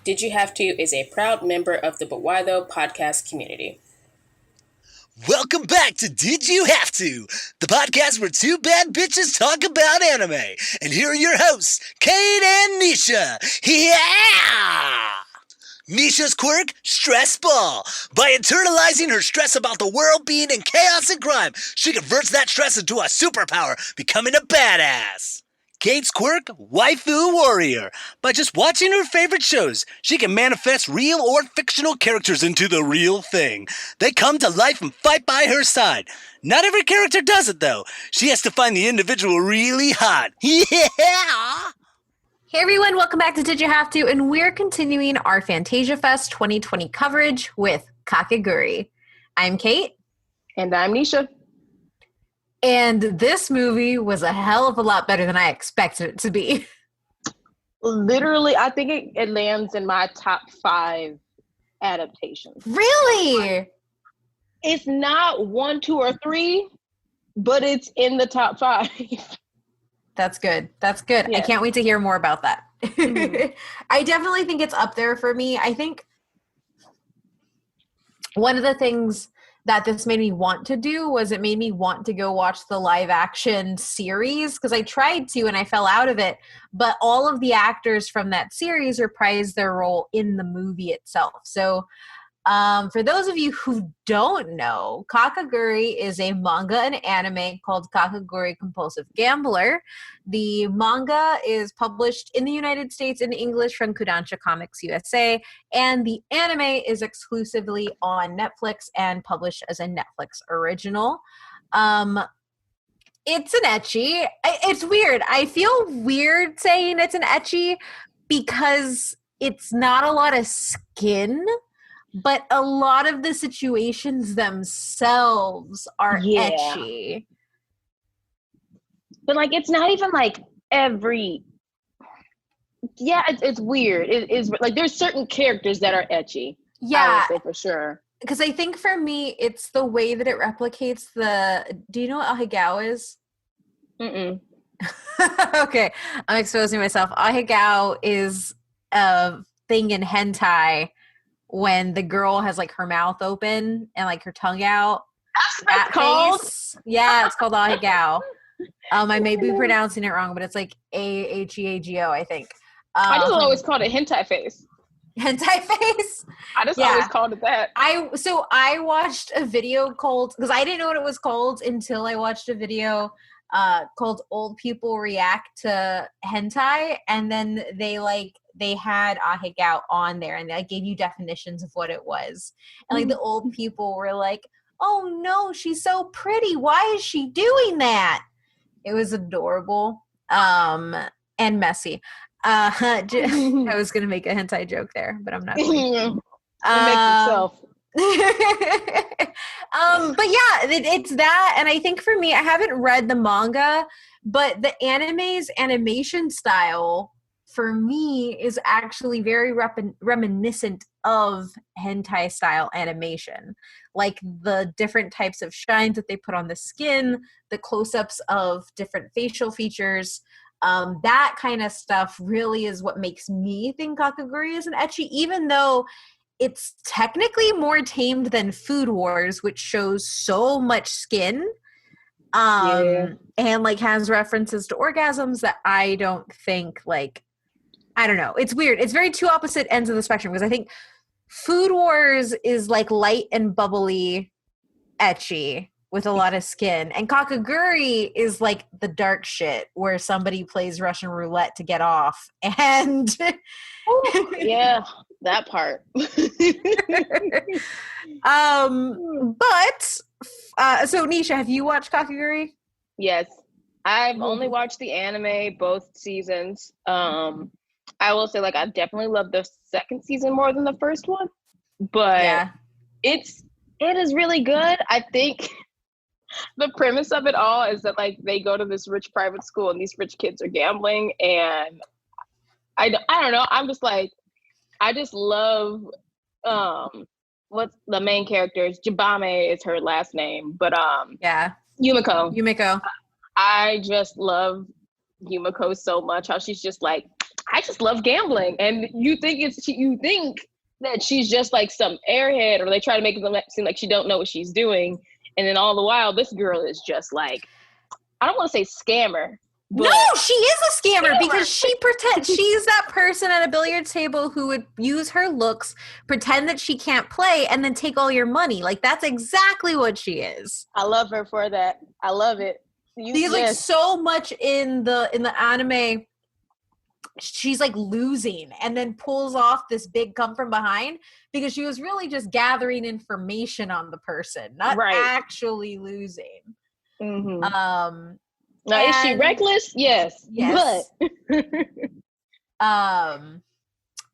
Did You Have To is a proud member of the But Why Though podcast community. Welcome back to Did You Have To, the podcast where two bad bitches talk about anime. And here are your hosts, Kate and Nisha. Yeah! Nisha's quirk, stress ball. By internalizing her stress about the world being in chaos and crime, she converts that stress into a superpower, becoming a badass. Kate's quirk, waifu warrior. By just watching her favorite shows, she can manifest real or fictional characters into the real thing. They come to life and fight by her side. Not every character does it, though. She has to find the individual really hot. Yeah! Hey everyone, welcome back to Did You Have To, and we're continuing our Fantasia Fest 2020 coverage with Kakegurui. I'm Kate. And I'm Nisha. And this movie was a hell of a lot better than I expected it to be. Literally, I think it lands in my top 5 adaptations. Really? It's not 1, 2, or 3, but it's in the top 5. That's good. That's good. Yeah. I can't wait to hear more about that. Mm-hmm. I definitely think it's up there for me. I think one of the things that this made me want to do was it made me want to go watch the live action series, because I tried to and I fell out of it, but all of the actors from that series reprised their role in the movie itself. So for those of you who don't know, Kakegurui is a manga and anime called Kakegurui Compulsive Gambler. The manga is published in the United States in English from Kodansha Comics USA, and the anime is exclusively on Netflix and published as a Netflix original. It's an ecchi. It's weird. I feel weird saying it's an ecchi because it's not a lot of skin, but a lot of the situations themselves are ecchi. But like, it's not even like every. Yeah, it's weird. It is like there's certain characters that are ecchi. Yeah, I would say for sure. Because I think for me, it's the way that it replicates the. Do you know what ahegao is? Mm-mm. Okay, I'm exposing myself. Ahegao is a thing in hentai when the girl has like her mouth open and like her tongue out. That's called? Face. Yeah, it's called ahegao. I may be pronouncing it wrong, but it's like AHEAGO, I think. I just always called it hentai face. Hentai face? I just always called it that. I watched a video called, because I didn't know what it was called until I watched a video called Old People React to Hentai, and then they had ahegao on there, and they gave you definitions of what it was. And like the old people were like, oh no, she's so pretty. Why is she doing that? It was adorable and messy. I was going to make a hentai joke there, but I'm not going to. It makes itself. But yeah, it's that. And I think for me, I haven't read the manga, but the anime's animation style for me is actually very reminiscent of hentai style animation. Like the different types of shines that they put on the skin, the close-ups of different facial features, that kind of stuff really is what makes me think Kakegurui is an ecchi, even though it's technically more tamed than Food Wars, which shows so much skin, and like has references to orgasms that I don't think, like, I don't know. It's weird. It's very two opposite ends of the spectrum, because I think Food Wars is like light and bubbly ecchi with a lot of skin, and Kakegurui is like the dark shit where somebody plays Russian roulette to get off, and yeah, that part. So Nisha, have you watched Kakegurui? Yes, I've only watched the anime, both seasons. I will say, like, I definitely love the second season more than the first one, but it is really good. I think the premise of it all is that, like, they go to this rich private school and these rich kids are gambling, and I don't know. I'm just like, I just love what's the main character? Jabame is her last name, but Yumiko. I just love Yumiko so much. How she's just like, I I just love gambling. And you think that she's just like some airhead, or they try to make it seem like she don't know what she's doing. And then all the while, this girl is just like, I don't want to say scammer. No, she is a scammer because she pretends she's that person at a billiards table who would use her looks, pretend that she can't play, and then take all your money. Like, that's exactly what she is. I love her for that. I love it. She's like so much in the anime. She's like losing and then pulls off this big come from behind because she was really just gathering information on the person, not actually losing. Mm-hmm. Now, is she reckless? Yes.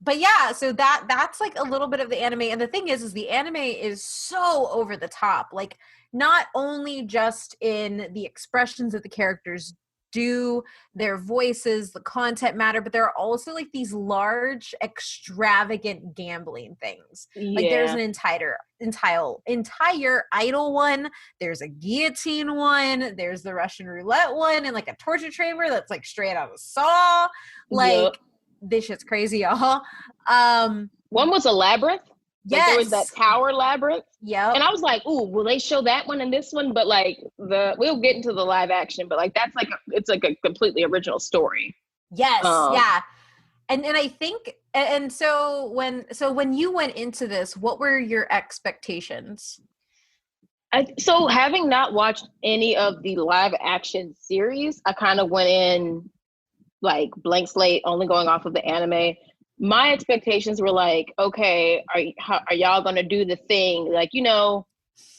But yeah, so that's like a little bit of the anime. And the thing is the anime is so over the top. Like, not only just in the expressions that the characters do, their voices, the content matter, but there are also like these large, extravagant gambling things. Like, there's an entire idol one, there's a guillotine one, there's the Russian roulette one, and like a torture chamber that's like straight out of Saw. Like, this shit's crazy, y'all. One was a labyrinth. Yes. Like, there was that tower labyrinth. Yeah. And I was like, ooh, will they show that one in this one? But like, we'll get into the live action, but like, that's like it's like a completely original story. Yes. Yeah. And I think, and so when you went into this, what were your expectations? So having not watched any of the live action series, I kind of went in like blank slate, only going off of the anime. My expectations were like, okay, are y'all going to do the thing? Like, you know,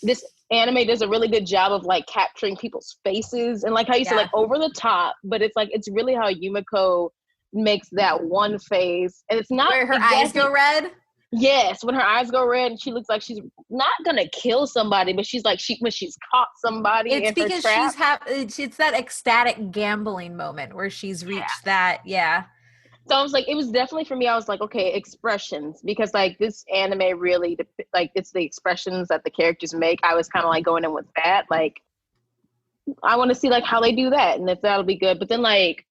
this anime does a really good job of like capturing people's faces and like how you say like over the top, but it's like, it's really how Yumiko makes that one face. And it's not where her eyes go red. Yes, when her eyes go red and she looks like she's not gonna kill somebody, but she's like when she's caught somebody. It's because it's that ecstatic gambling moment where she's reached that. Yeah. So I was like, it was definitely for me. I was like, okay, expressions, because like this anime really like it's the expressions that the characters make. I was kind of like going in with that. Like, I want to see like how they do that and if that'll be good. But then like,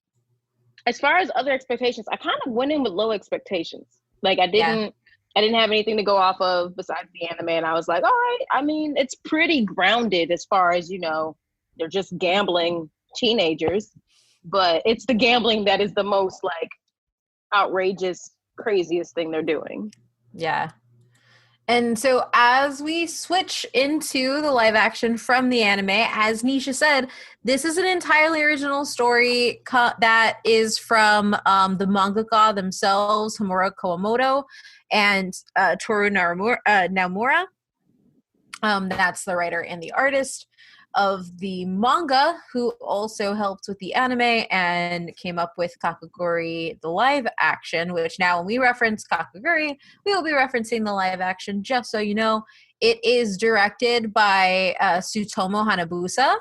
as far as other expectations, I kind of went in with low expectations. Like I didn't have anything to go off of besides the anime. And I was like, all right, I mean, it's pretty grounded as far as, you know, they're just gambling teenagers, but it's the gambling that is the most like outrageous, craziest thing they're doing. Yeah. And so as we switch into the live action from the anime, as Nisha said, this is an entirely original story that is from the mangaka themselves, Homura Kawamoto, and Toru Naomura. That's the writer and the artist of the manga, who also helped with the anime and came up with Kakegurui, the live action, which now when we reference Kakegurui, we will be referencing the live action, just so you know. It is directed by Tsutomu Hanabusa.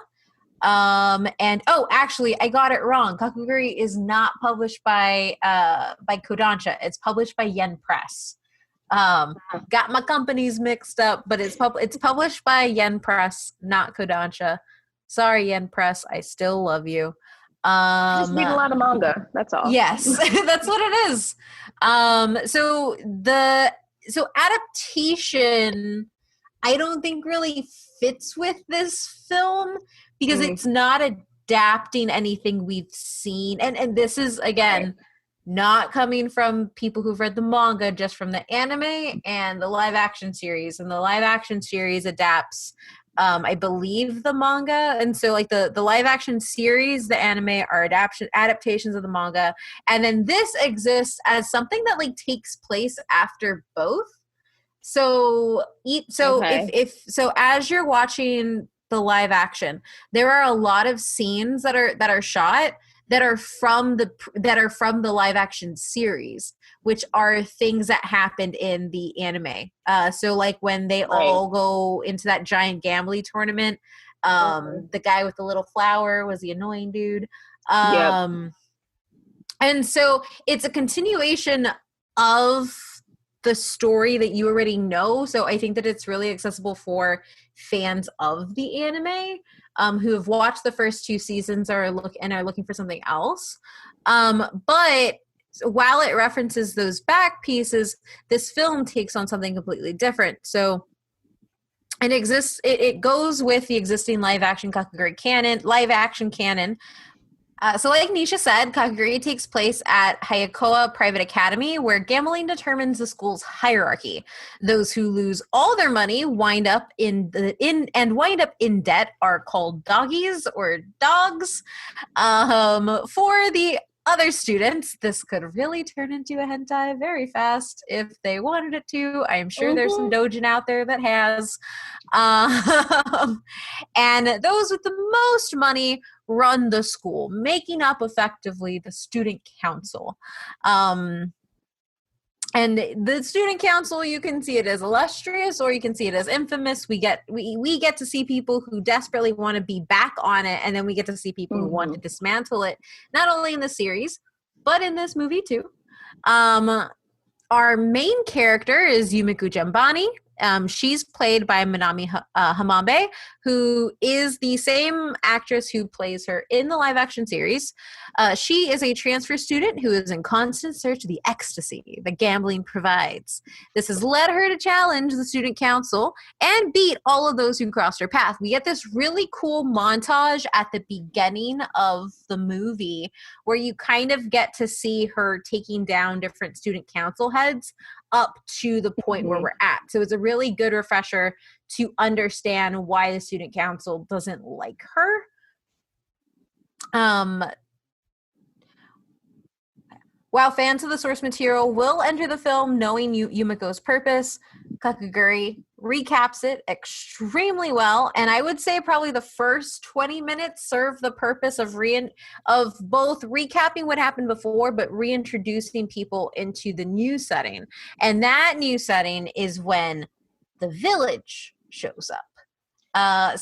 And actually, I got it wrong. Kakegurui is not published by Kodansha. It's published by Yen Press. Got my companies mixed up, but it's published by Yen Press, not Kodansha. Sorry, Yen Press, I still love you. Just read a lot of manga. That's all. Yes, that's what it is. So adaptation, I don't think really fits with this film because it's not adapting anything we've seen, and this is again. Not coming from people who've read the manga, just from the anime and the live action series. And the live action series adapts, I believe, the manga. And so like the live action series, the anime are adaptations of the manga. And then this exists as something that like takes place after both. So as you're watching the live action, there are a lot of scenes that are shot that are from the live action series, which are things that happened in the anime. So like when they all go into that giant gambling tournament, the guy with the little flower was the annoying dude. And so it's a continuation of the story that you already know. So I think that it's really accessible for fans of the anime. Who have watched the first two seasons are looking for something else. But while it references those back pieces, this film takes on something completely different. So it goes with the existing live action Kakegurui canon. So like Nisha said, Kakegurui takes place at Hayakoa Private Academy, where gambling determines the school's hierarchy. Those who lose all their money wind up in debt are called doggies or dogs. For the other students, this could really turn into a hentai very fast if they wanted it to. I'm sure there's some doujin out there that has. And those with the most money run the school, making up effectively the student council. And the student council, you can see it as illustrious or you can see it as infamous. We get to see people who desperately want to be back on it, and then we get to see people who want to dismantle it, not only in the series, but in this movie too. Our main character is Yumikujambani. She's played by Minami Hamambe, who is the same actress who plays her in the live-action series. She is a transfer student who is in constant search of the ecstasy that gambling provides. This has led her to challenge the student council and beat all of those who crossed her path. We get this really cool montage at the beginning of the movie where you kind of get to see her taking down different student council heads up to the point where we're at. So it's a really good refresher to understand why the student council doesn't like her. While fans of the source material will enter the film knowing Yumiko's purpose, Kakegurui recaps it extremely well, and I would say probably the first 20 minutes serve the purpose of both recapping what happened before, but reintroducing people into the new setting. And that new setting is when the village shows up. The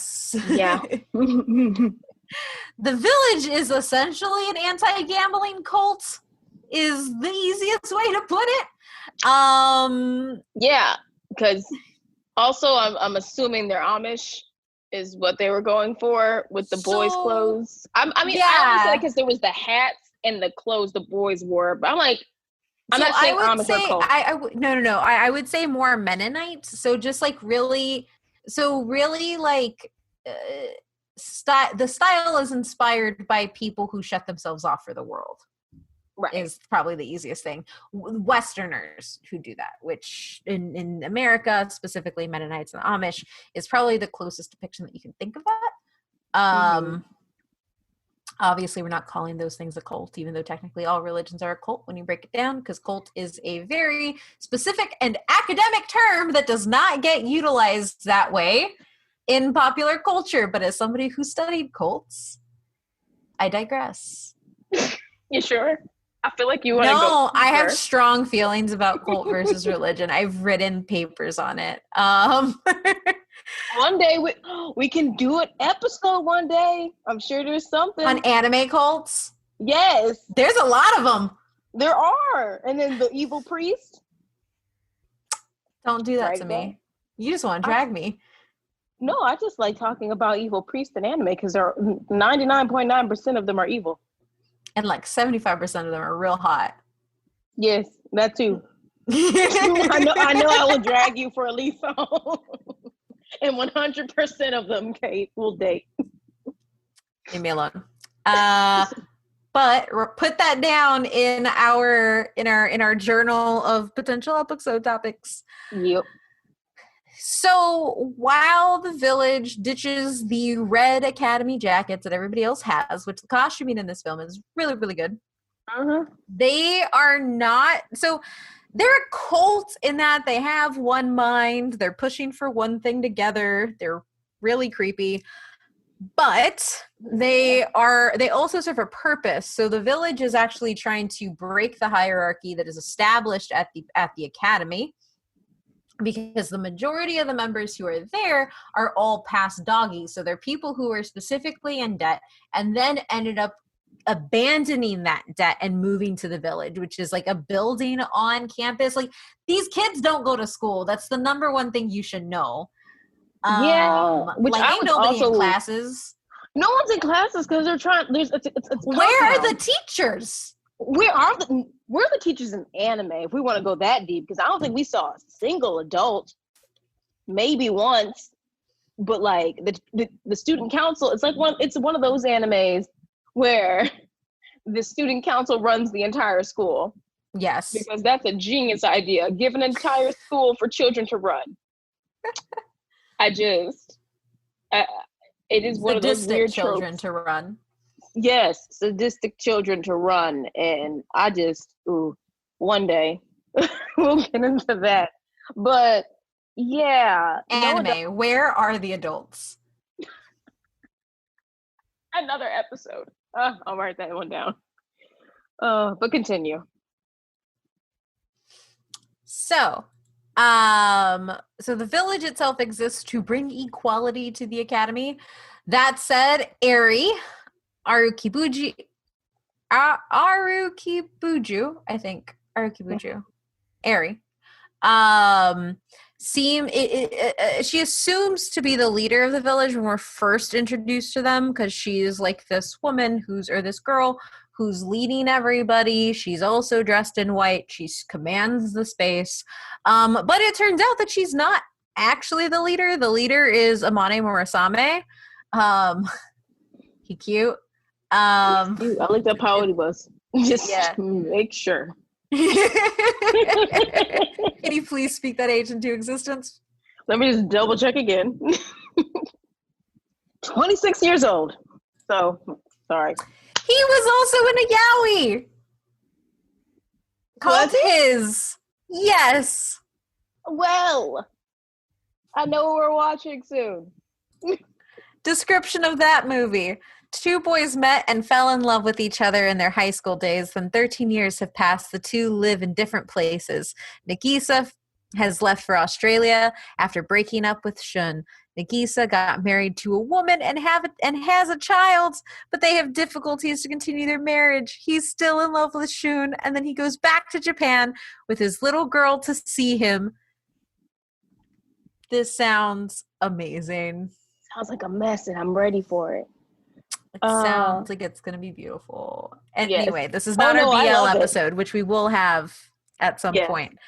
village is essentially an anti-gambling cult, is the easiest way to put it. Yeah, because also I'm assuming they're Amish is what they were going for with the boys' clothes. I only say because there was the hats and the clothes the boys wore, but I'm like, I'm not saying Amish or cult. No. I would say more Mennonites. So just like really like the style is inspired by people who shut themselves off for the world. Right. Is probably the easiest thing. Westerners who do that, which in America, specifically Mennonites and Amish, is probably the closest depiction that you can think of that. Obviously, we're not calling those things a cult, even though technically all religions are a cult when you break it down, because cult is a very specific and academic term that does not get utilized that way in popular culture. But as somebody who studied cults, I digress. You sure? I feel like you want to go. No, I have strong feelings about cult versus religion. I've written papers on it. One day we can do an episode one day. I'm sure there's something. On anime cults? Yes. There's a lot of them. There are. And then the evil priest. Don't do that to me. You just want to drag me. No, I just like talking about evil priests in anime because 99.9% of them are evil. And like 75% of them are real hot. Yes, that too. I know I will drag you for at least and 100% of them, Kate, will date. Leave me alone. But put that down in our journal of potential episode topics. Yep. So while the village ditches the red academy jackets that everybody else has, which the costuming in this film is really, really good, they are not. So they're a cult in that they have one mind. They're pushing for one thing together. They're really creepy. But they also serve a purpose. So the village is actually trying to break the hierarchy that is established at the academy, because the majority of the members who are there are all past doggies. So they're people who are specifically in debt and then ended up abandoning that debt and moving to the village, which is like a building on campus. Like, these kids don't go to school. That's the number one thing you should know. Which like, I ain't would nobody also in classes. No one's in classes because they're trying. It's Where are the teachers? where are the teachers in anime if we want to go that deep? Because I don't think we saw a single adult, maybe once, but like the student council, it's one of those animes where the student council runs the entire school. Yes. Because that's a genius idea. Give an entire school for children to run. it is one of those weird children tropes. to run. Yes, sadistic children to run. And I just, one day we'll get into that. But yeah. Anime, where are the adults? Another episode. I'll write that one down. But continue. So the village itself exists to bring equality to the academy. That said, Arukibuju, Eri, she assumes to be the leader of the village when we're first introduced to them, because she's like this woman this girl who's leading everybody. She's also dressed in white. She commands the space. But it turns out that she's not actually the leader. The leader is Amane Murasame. He cute. I looked up how old he was. Just to make sure. Can you please speak that age into existence? Let me just double check again. 26 years old. So, sorry. He was also in a yaoi. Called his. Yes. Well, I know we're watching soon. Description of that movie. 2 boys met and fell in love with each other in their high school days. Then 13 years have passed. The two live in different places. Nagisa has left for Australia after breaking up with Shun. Nagisa got married to a woman and has a child, but they have difficulties to continue their marriage. He's still in love with Shun, and then he goes back to Japan with his little girl to see him. This sounds amazing. Sounds like a mess, and I'm ready for it. It sounds like it's going to be beautiful. And yes. Anyway, this is not our BL episode, which we will have at some point.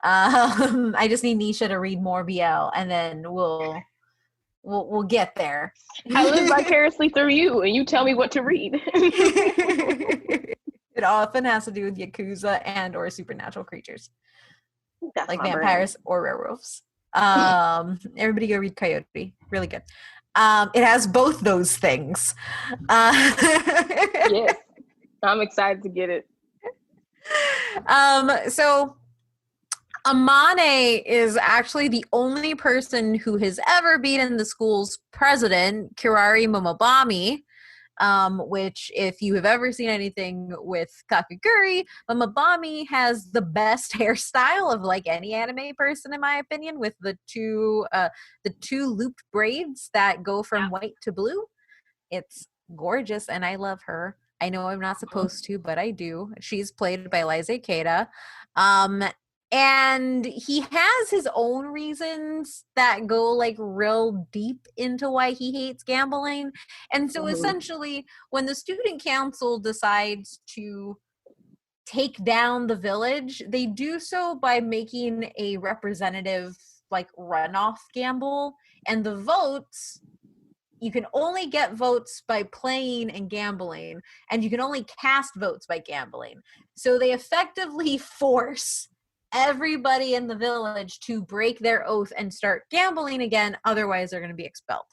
I just need Nisha to read more BL, and then we'll get there. I live vicariously through you, and you tell me what to read. It often has to do with Yakuza and or supernatural creatures. That's like vampires or werewolves. Everybody go read Coyote. Really good. It has both those things. Yes. I'm excited to get it. So Amane is actually the only person who has ever beaten the school's president, Kirari Momobami, which if you have ever seen anything with Kakegurui, Momobami has the best hairstyle of like any anime person, in my opinion, with the two looped braids that go from white to blue. It's gorgeous, and I love her. I know I'm not supposed to, but I do. She's played by Liza Keita. And he has his own reasons that go like real deep into why he hates gambling. And so essentially, when the student council decides to take down the village, they do so by making a representative like runoff gamble. And the votes, you can only get votes by playing and gambling, and you can only cast votes by gambling. So they effectively force everybody in the village to break their oath and start gambling again, otherwise they're going to be expelled.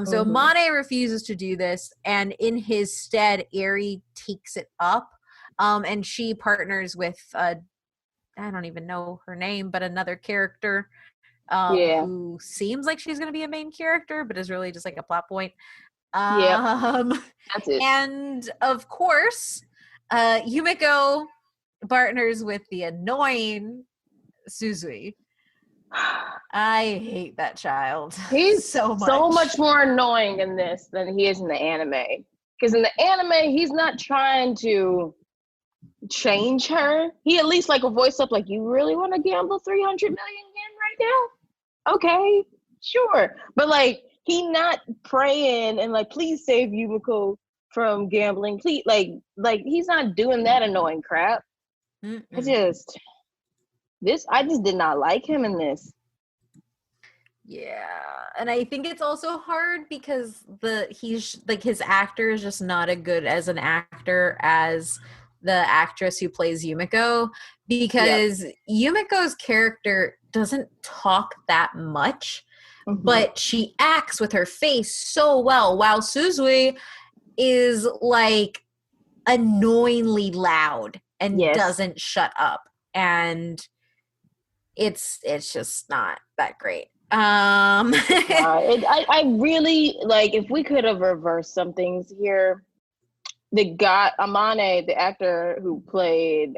So Mane refuses to do this, and in his stead, Eri takes it up, and she partners with, I don't even know her name, but another character who seems like she's going to be a main character, but is really just like a plot point. That's it. And of course, Yumiko partners with the annoying Suzui. I hate that child. He's so much more annoying in this than he is in the anime. Because in the anime, he's not trying to change her. He at least like a voice up like, you really want to gamble 300 million yen right now? Okay, sure. But like, he not praying and like, please save Yumiko from gambling. Please, like he's not doing that annoying crap. Mm-mm. I just did not like him in this. Yeah, and I think it's also hard because he's like his actor is just not as good as an actor as the actress who plays Yumiko, because Yumiko's character doesn't talk that much, but she acts with her face so well, while Suzui is like annoyingly loud and doesn't shut up, and it's just not that great. I really like, if we could have reversed some things here. The guy Amane, the actor who played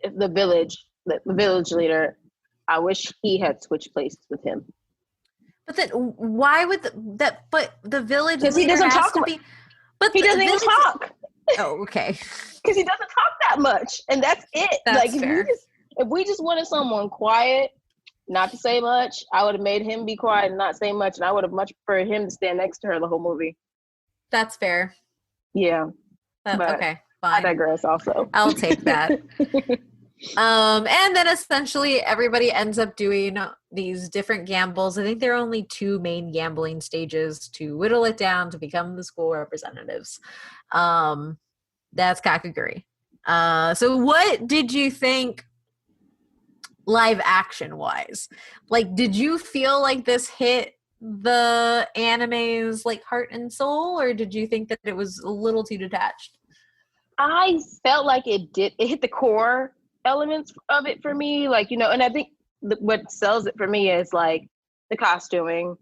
the village leader, I wish he had switched places with him. But then why would that? But the village leader he doesn't has talk. To be, but he doesn't even talk. Oh, okay. Because he doesn't talk that much, and that's it. That's like fair. If we just wanted someone quiet, not to say much, I would have made him be quiet and not say much, and I would have much preferred him to stand next to her the whole movie. That's fair. Yeah. Okay, fine. I digress also. I'll take that. And then essentially everybody ends up doing these different gambles. I think there are only 2 main gambling stages to whittle it down to become the school representatives. That's Kakegurui. So what did you think live action wise? Like, did you feel like this hit the anime's like heart and soul, or did you think that it was a little too detached? I felt like it hit the core elements of it for me, like, and I think what sells it for me is like the costuming.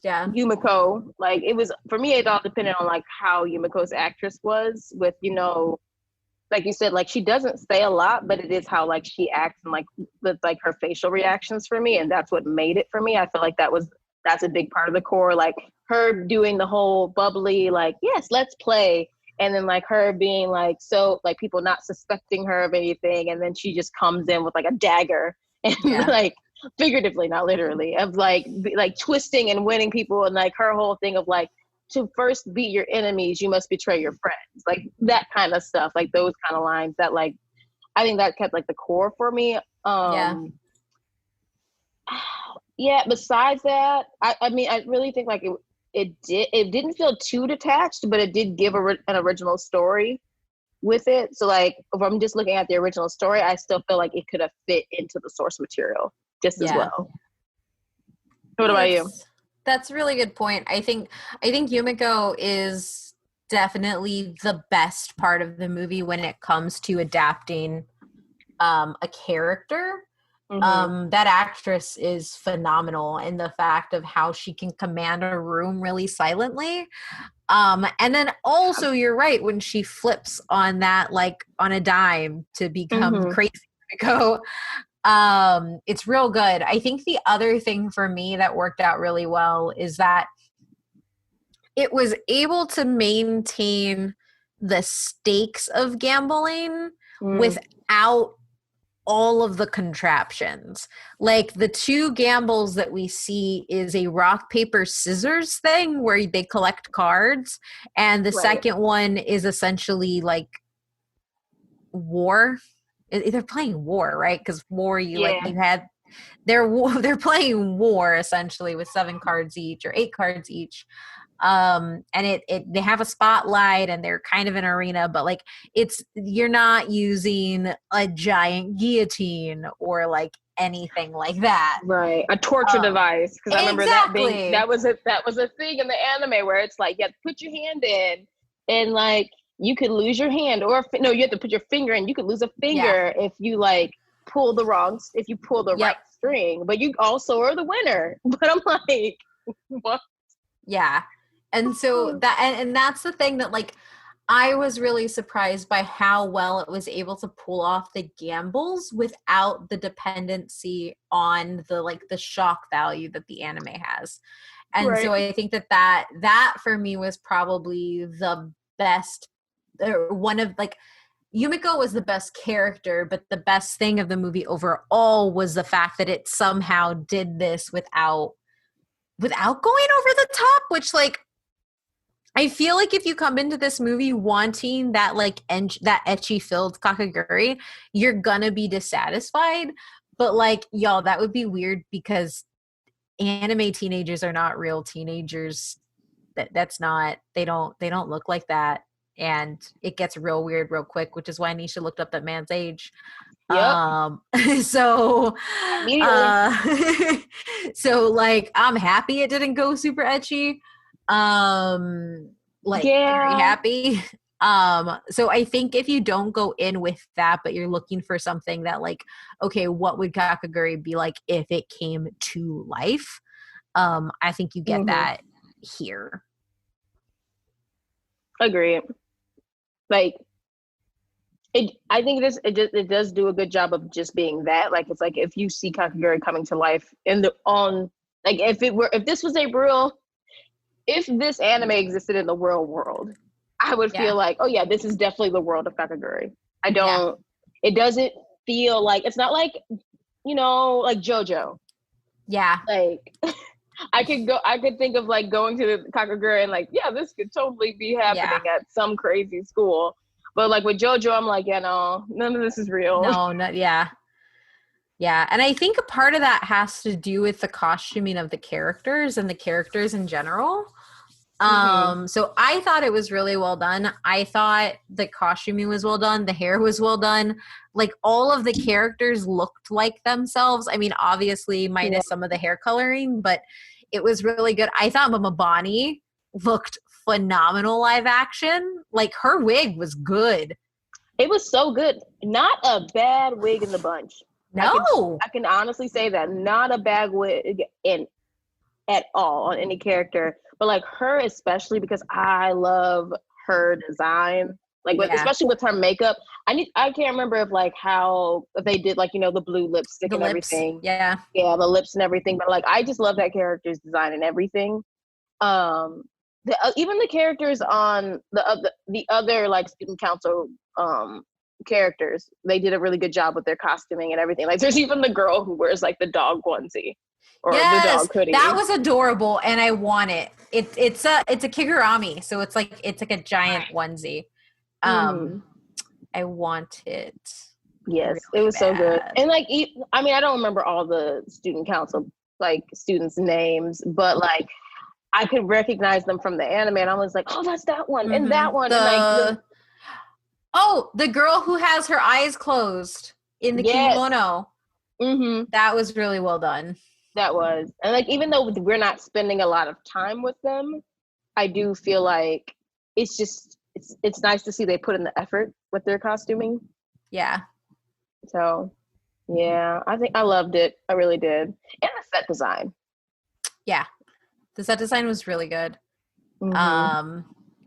Yumiko, like, it was, for me, it all depended on like how Yumiko's actress was with, like you said, like, she doesn't say a lot, but it is how like she acts and like with like her facial reactions for me, and that's what made it for me. I feel like that's a big part of the core, like her doing the whole bubbly, like, yes, let's play, and then like her being like, so like people not suspecting her of anything, and then she just comes in with like a dagger and like figuratively, not literally, of like twisting and winning people, and like her whole thing of like, to first beat your enemies, you must betray your friends, like that kind of stuff, like those kind of lines that like, I think that kept like the core for me. Besides that, I mean, I really think like it didn't feel too detached, but it did give an original story with it. So like, if I'm just looking at the original story, I still feel like it could have fit into the source material just as well. What about you? That's a really good point. I think Yumiko is definitely the best part of the movie when it comes to adapting a character. That actress is phenomenal in the fact of how she can command a room really silently. And then also, you're right, when she flips on that, like on a dime to become crazy, it's real good. I think the other thing for me that worked out really well is that it was able to maintain the stakes of gambling without all of the contraptions. Like, the 2 gambles that we see is a rock, paper, scissors thing where they collect cards. And the second one is essentially like war. They're playing war, right? Because war, they're playing war essentially with 7 cards each or 8 cards each. And they have a spotlight and they're kind of an arena, but like, you're not using a giant guillotine or like anything like that, right? A torture device, because I remember that was a thing in the anime where it's like you have to put your hand in, and like you could lose your hand, or no, you have to put your finger in. You could lose a finger if you like pull the right string, but you also are the winner. But I'm like, what? Yeah. And so that's the thing that like, I was really surprised by how well it was able to pull off the gambles without the dependency on the shock value that the anime has. And so I think that for me was probably the best, one of like, Yumiko was the best character, but the best thing of the movie overall was the fact that it somehow did this without going over the top, which like, I feel like if you come into this movie wanting that like that ecchi filled Kakegurui, you're gonna be dissatisfied. But like, y'all, that would be weird because anime teenagers are not real teenagers. That's not, they don't look like that. And it gets real weird real quick, which is why Nisha looked up that man's age. Yep. So Immediately. so like I'm happy it didn't go super ecchi. Like very happy. So I think if you don't go in with that, but you're looking for something that like, okay, what would Kakegurui be like if it came to life? I think you get that here. Agree. Like I think it does do a good job of just being that. Like it's like if you see Kakegurui coming to life like if this was a real, if this anime existed in the real world, I would feel like, oh yeah, this is definitely the world of Kakegurui. It doesn't feel like, it's not like, like JoJo. Yeah. Like I could think of like going to the Kakegurui and like, yeah, this could totally be happening at some crazy school. But like with JoJo, I'm like, yeah, no, none of this is real. No, yeah. Yeah. And I think a part of that has to do with the costuming of the characters and the characters in general. So I thought it was really well done. I thought the costuming was well done. The hair was well done. Like all of the characters looked like themselves. I mean, obviously minus some of the hair coloring, but it was really good. I thought Mama Bonnie looked phenomenal live action. Like her wig was good. It was so good. Not a bad wig in the bunch. No. I can honestly say that. Not a bad wig at all on any character. But like her especially, because I love her design. Like especially with her makeup. I can't remember if they did like, the blue lipstick and everything. Yeah. Yeah, the lips and everything. But like I just love that character's design and everything. Even the characters on the other like student council characters, they did a really good job with their costuming and everything. Like there's even the girl who wears like the dog onesie or the dog hoodie. That was adorable and I want it. It's a Kigurumi, so it's like a giant onesie. I want it. Yes, really, it was bad. So good. And like, I mean, I don't remember all the student council like students' names, but like I could recognize them from the anime, and I was like, oh, that's that one, and that one. And like, the girl who has her eyes closed in the kimono. That was really well done. That was. And like, even though we're not spending a lot of time with them, I do feel like it's nice to see they put in the effort with their costuming. Yeah. So, yeah, I think I loved it. I really did. And the set design. Yeah. The set design was really good.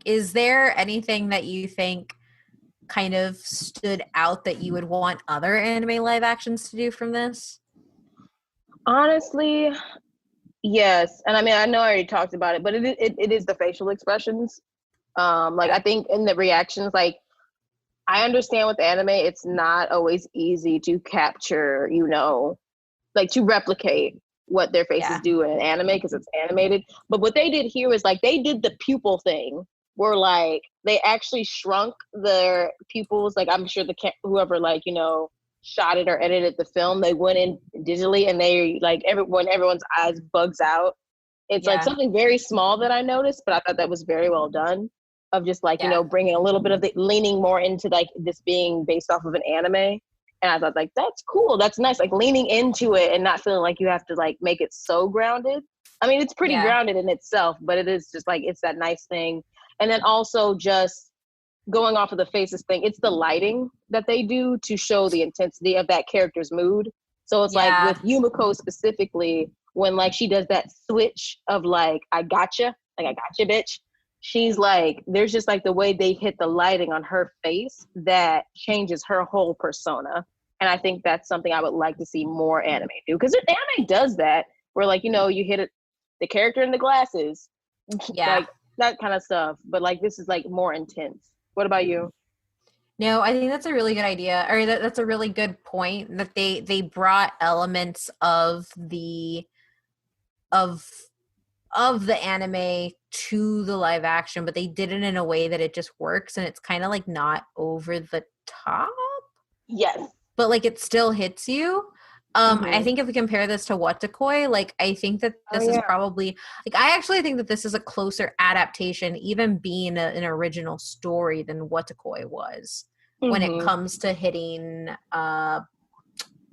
Is there anything that you think kind of stood out that you would want other anime live actions to do from this? Honestly, yes. And I mean, I know I already talked about it, but it is the facial expressions. Like I think in the reactions, like I understand with anime, it's not always easy to capture, like to replicate what their faces do in anime because it's animated. But what they did here is like they did the pupil thing where like they actually shrunk their pupils. Like I'm sure whoever like, shot it or edited the film, they went in digitally and they like everyone's eyes bugs out. It's like something very small that I noticed, but I thought that was very well done of just like, bringing a little bit of the leaning more into like this being based off of an anime. And I thought like, that's cool. That's nice. Like leaning into it and not feeling like you have to like make it so grounded. I mean, it's pretty grounded in itself, but it is just like, it's that nice thing. And then also just going off of the faces thing, it's the lighting that they do to show the intensity of that character's mood. So it's like with Yumiko specifically, when like she does that switch of like, I gotcha, bitch. She's like, there's just like the way they hit the lighting on her face that changes her whole persona. And I think that's something I would like to see more anime do. Because anime does that, where like, you hit it, the character in the glasses, like that kind of stuff. But like, this is like more intense. What about you? No, I think that's a really good idea, or that's a really good point that they brought elements of the anime to the live action, but they did it in a way that it just works, and it's kind of like not over the top. Yes. But like it still hits you. I think if we compare this to Wotakoi, like I think that this is probably like I actually think that this is a closer adaptation, even being an original story, than Wotakoi was when it comes to hitting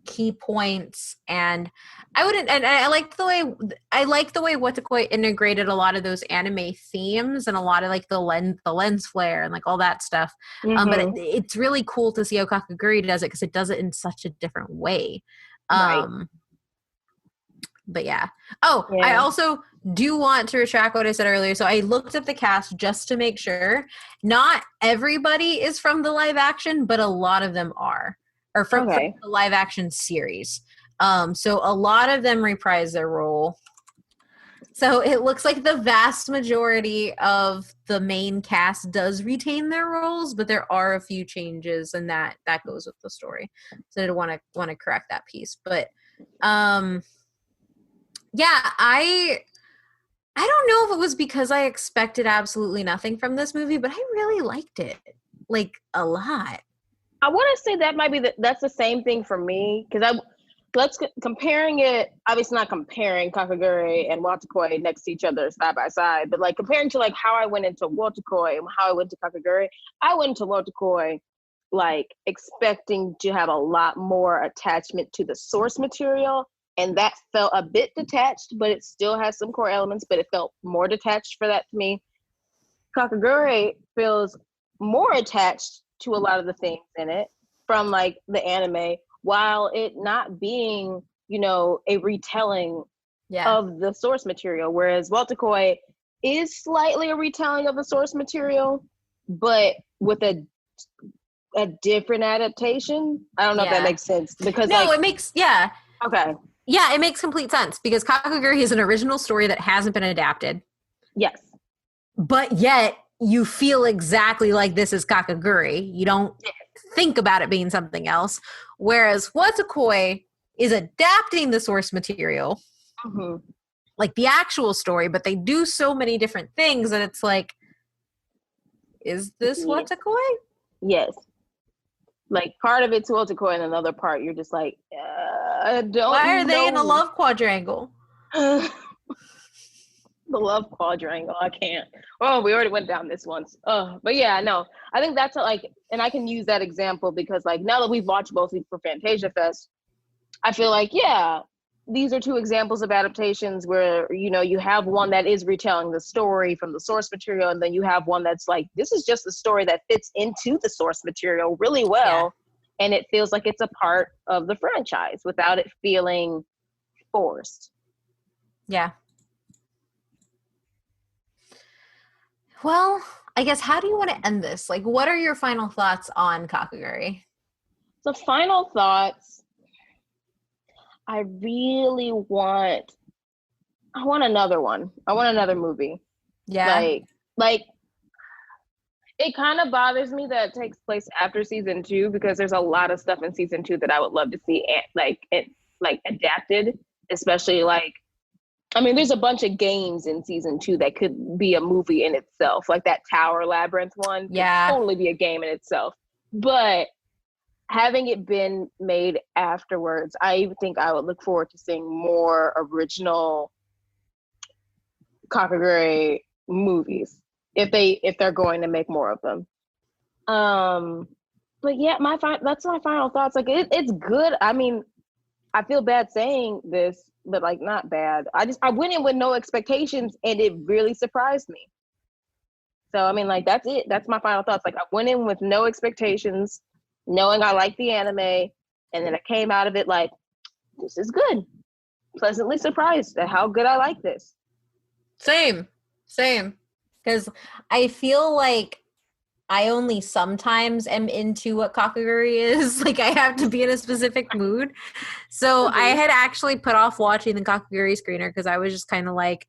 key points. And I like the way Wotakoi integrated a lot of those anime themes and a lot of like the lens flare and like all that stuff. But it's really cool to see how Kakegurui does it, because it does it in such a different way. But yeah. I also do want to retract what I said earlier. So I looked at the cast just to make sure. Not everybody is from the live action, but a lot of them are. Or from the live action series. So a lot of them reprise their role. So it looks like the vast majority of the main cast does retain their roles, but there are a few changes, and that goes with the story. So I want to correct that piece. But I don't know if it was because I expected absolutely nothing from this movie, but I really liked it, like a lot. I want to say that might be that's the same thing for me, because comparing it, obviously not comparing Kakegurui and Wotakoi next to each other side by side, but like comparing to like how I went into Wotakoi and how I went to Kakegurui. I went into Wotakoi like expecting to have a lot more attachment to the source material, and that felt a bit detached, but it still has some core elements, but it felt more detached for that to me. Kakegurui feels more attached to a lot of the things in it from like the anime, while it not being, a retelling of the source material. Whereas Wotakoi is slightly a retelling of the source material, but with a different adaptation. I don't know if that makes sense, because it makes okay. Yeah, it makes complete sense, because Kakegurui is an original story that hasn't been adapted. Yes. But yet you feel exactly like this is Kakegurui. You don't think about it being something else. Whereas Wotakoi is adapting the source material, like the actual story, but they do so many different things that it's like, is this Wotakoi? Yes. Like part of it's Wotakoi and another part you're just like, I don't Why are they in a love quadrangle? The love quadrangle. I can't. Oh, we already went down this once. But yeah, no. I think that's and I can use that example because like now that we've watched both for Fantasia Fest, I feel like, these are two examples of adaptations where, you have one that is retelling the story from the source material, and then you have one that's like, this is just a story that fits into the source material really well. And it feels like it's a part of the franchise without it feeling forced. Yeah. Well, I guess, how do you want to end this? Like, what are your final thoughts on Kakegurui? So final thoughts, I want another one. I want another movie. Yeah. Like it kind of bothers me that it takes place after season 2, because there's a lot of stuff in season 2 that I would love to see adapted, especially there's a bunch of games in season 2 that could be a movie in itself, like that Tower Labyrinth one. Could totally be a game in itself. But having it been made afterwards, I think I would look forward to seeing more original Kakegurui movies if they're going to make more of them. But yeah, that's my final thoughts. Like it's good. I mean, I feel bad saying this, but like not bad. I went in with no expectations and it really surprised me. So I mean, like that's it. That's my final thoughts. Like I went in with no expectations, knowing I like the anime, and then I came out of it like, this is good. Pleasantly surprised at how good I like this. Same. Because I feel like I only sometimes am into what Kakegurui is. Like I have to be in a specific mood. So I had actually put off watching the Kakegurui screener because I was just kind of like,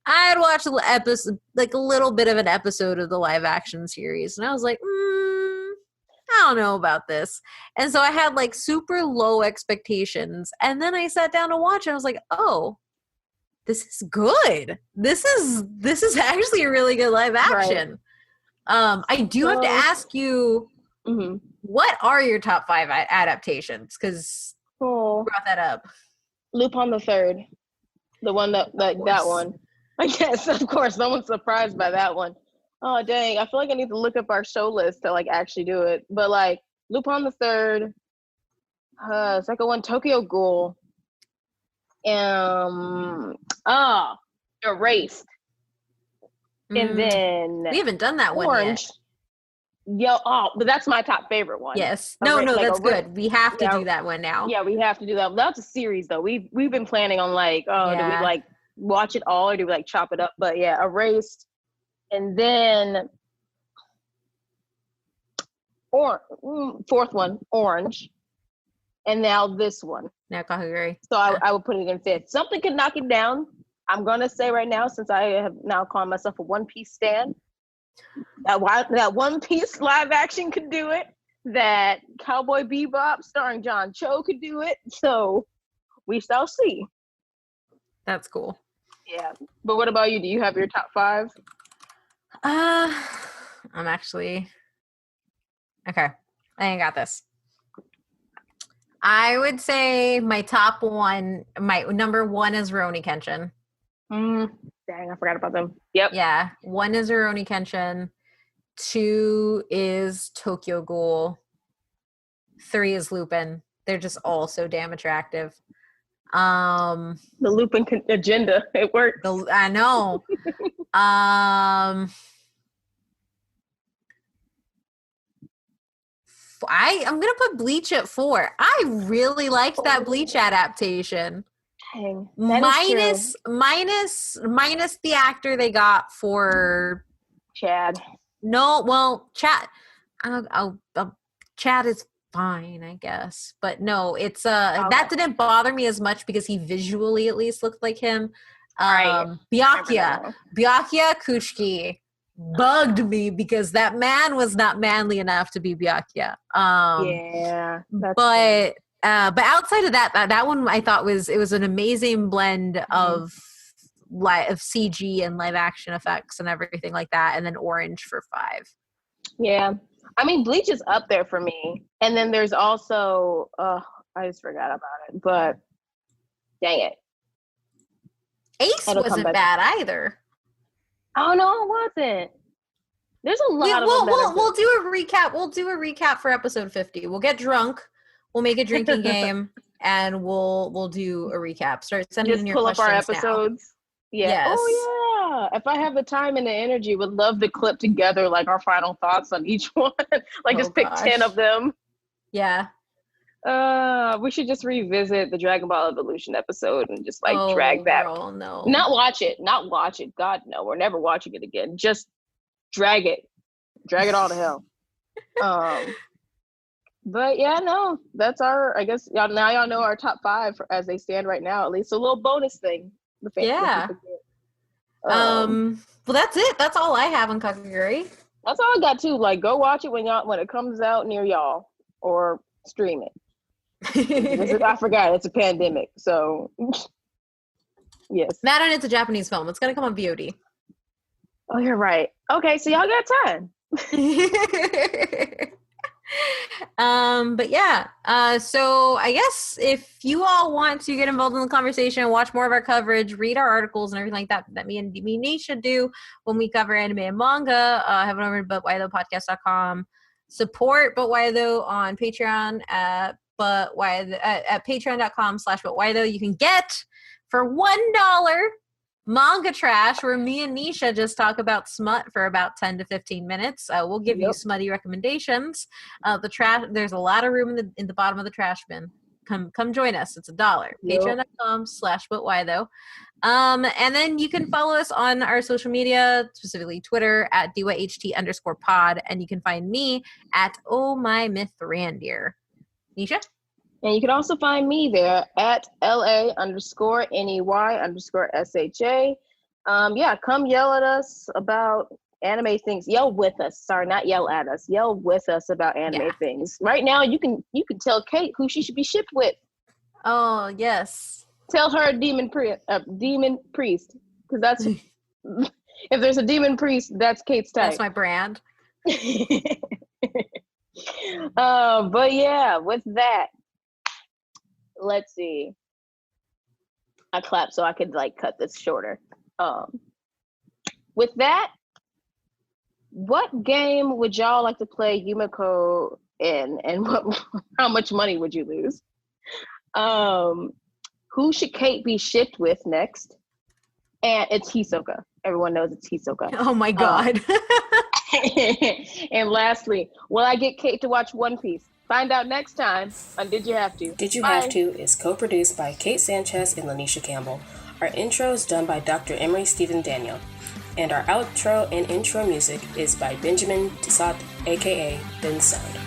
I'd watch a little bit of an episode of the live action series. And I was like, I don't know about this. And so I had like super low expectations. And then I sat down to watch and I was like, oh, this is good. This is actually a really good live action. Right. I do have to ask you, what are your top 5 adaptations? Because you brought that up. Lupin the Third, the one that one. I guess, of course, no one's surprised by that one. Oh dang! I feel like I need to look up our show list to like actually do it. But like Lupin the Third, second one, Tokyo Ghoul. Erased. And then we haven't done that one yet. But that's my top favorite one. Yes. No, that's good. We have to do that one now. Yeah, we have to do that. That's a series though. We've been planning on like, do we like watch it all or do we like chop it up? But yeah, Erased. And then fourth one, Orange. And now this one. Now Kakegurui. So I would put it in 5th. Something could knock it down. I'm going to say right now, since I have now called myself a One Piece stan, that One Piece live action could do it. That Cowboy Bebop starring John Cho could do it. So we shall see. That's cool. Yeah. But what about you? Do you have your top 5? I'm actually... Okay. I ain't got this. I would say my top 1, my number 1 is Rurouni Kenshin. Dang, I forgot about them. Yep. Yeah. 1 is Rurouni Kenshin. 2 is Tokyo Ghoul. 3 is Lupin. They're just all so damn attractive. The Lupin agenda. It worked. I know. I'm gonna put Bleach at 4. I really liked that Bleach adaptation. Dang, minus the actor they got for Chad. No, well, Chad. Chad is fine, I guess, but no, it's okay. That didn't bother me as much because he visually at least looked like him. Byakuya Kuchiki bugged me because that man was not manly enough to be Byakuya. But outside of that one I thought was an amazing blend of CG and live action effects and everything like that, and then Orange for 5. Yeah, I mean Bleach is up there for me, and then there's also I just forgot about it, but dang it, Ace wasn't bad either. Oh no, it wasn't. There's a lot of them. We'll do a recap. We'll do a recap for episode 50. We'll get drunk. We'll make a drinking game, and we'll do a recap. Start sending in your questions now. Just pull up our episodes. Yeah. Yes. Oh yeah. If I have the time and the energy, would love to clip together like our final thoughts on each one. Just pick 10 of them. Yeah. We should just revisit the Dragon Ball Evolution episode and just drag that. Girl, no. Not watch it. God no, we're never watching it again. Just drag it all to hell. But yeah, no, that's our. I guess y'all know our top 5 as they stand right now. At least a little bonus thing. Yeah. Well, that's it. That's all I have on Kakegurui. That's all I got too. Go watch it when it comes out near y'all, or stream it. I forgot it's a pandemic, so yes. That and it's a Japanese film. It's gonna come on VOD. Oh, you're right. Okay, so y'all got time. But yeah, so I guess if you all want to get involved in the conversation, watch more of our coverage, read our articles and everything like that me and Nisha do when we cover anime and manga, head on over to butwhythoughpodcast.com. Support But Why Though on Patreon at patreon.com/butwhythough. You can get for $1 Manga Trash, where me and Nisha just talk about smut for about 10 to 15 minutes. We'll give you smutty recommendations. There's a lot of room in the bottom of the trash bin. Come join us. It's $1. Patreon.com/butwhythough. And then you can follow us on our social media, specifically Twitter at DYHT_pod. And you can find me at Oh My Myth Randir. Nisha? And you can also find me there at LA_NEY_SHA. Come yell at us about anime things. Yell with us. Sorry, not yell at us. Yell with us about anime things. Right now, you can tell Kate who she should be shipped with. Oh, yes. Tell her a demon priest, because that's if there's a demon priest, that's Kate's type. That's my brand. But yeah, with that, let's see. I clapped so I could like cut this shorter. With that, what game would y'all like to play Yumiko in, and how much money would you lose? Who should Kate be shipped with next? And it's Hisoka. Everyone knows it's Hisoka. Oh my god. And lastly, will I get Kate to watch One Piece? Find out next time on Did You Have To? Did You Have To is co-produced by Kate Sanchez and Lanisha Campbell. Our intro is done by Dr. Emery Stephen Daniel. And our outro and intro music is by Benjamin Tissot, aka Ben Sound.